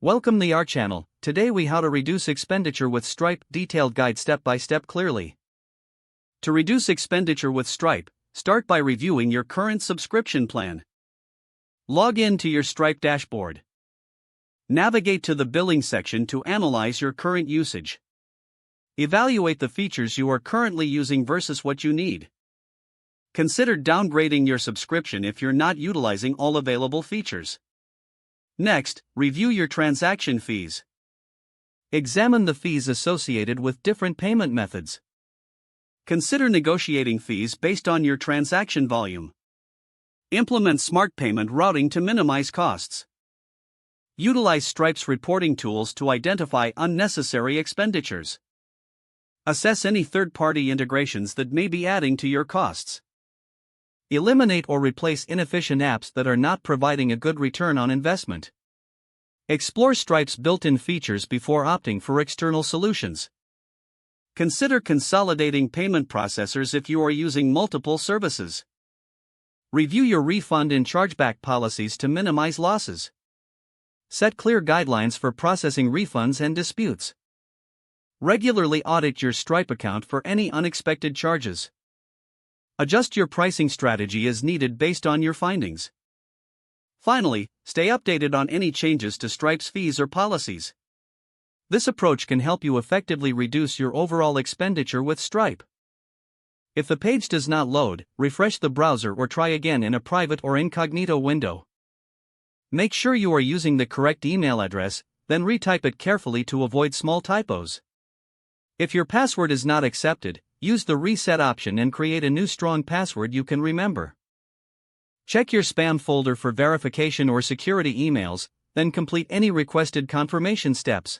Welcome to our channel. Today we how to reduce expenditure with Stripe, detailed guide step by step clearly. To reduce expenditure with Stripe, start by reviewing your current subscription plan. Log in to your Stripe dashboard. Navigate to the billing section to analyze your current usage. Evaluate the features you are currently using versus what you need. Consider downgrading your subscription if you're not utilizing all available features. Next, review your transaction fees. Examine the fees associated with different payment methods. Consider negotiating fees based on your transaction volume. Implement smart payment routing to minimize costs. Utilize Stripe's reporting tools to identify unnecessary expenditures. Assess any third-party integrations that may be adding to your costs. Eliminate or replace inefficient apps that are not providing a good return on investment. Explore Stripe's built-in features before opting for external solutions. Consider consolidating payment processors if you are using multiple services. Review your refund and chargeback policies to minimize losses. Set clear guidelines for processing refunds and disputes. Regularly audit your Stripe account for any unexpected charges. Adjust your pricing strategy as needed based on your findings. Finally, stay updated on any changes to Stripe's fees or policies. This approach can help you effectively reduce your overall expenditure with Stripe. If the page does not load, refresh the browser or try again in a private or incognito window. Make sure you are using the correct email address, then retype it carefully to avoid small typos. If your password is not accepted, use the reset option and create a new strong password you can remember. Check your spam folder for verification or security emails, then complete any requested confirmation steps.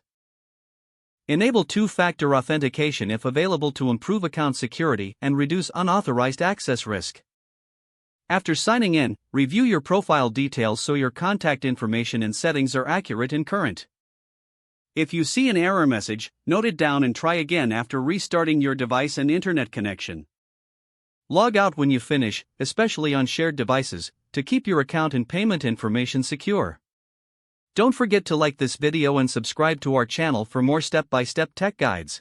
Enable two-factor authentication if available to improve account security and reduce unauthorized access risk. After signing in, review your profile details so your contact information and settings are accurate and current. If you see an error message, note it down and try again after restarting your device and internet connection. Log out when you finish, especially on shared devices, to keep your account and payment information secure. Don't forget to like this video and subscribe to our channel for more step-by-step tech guides.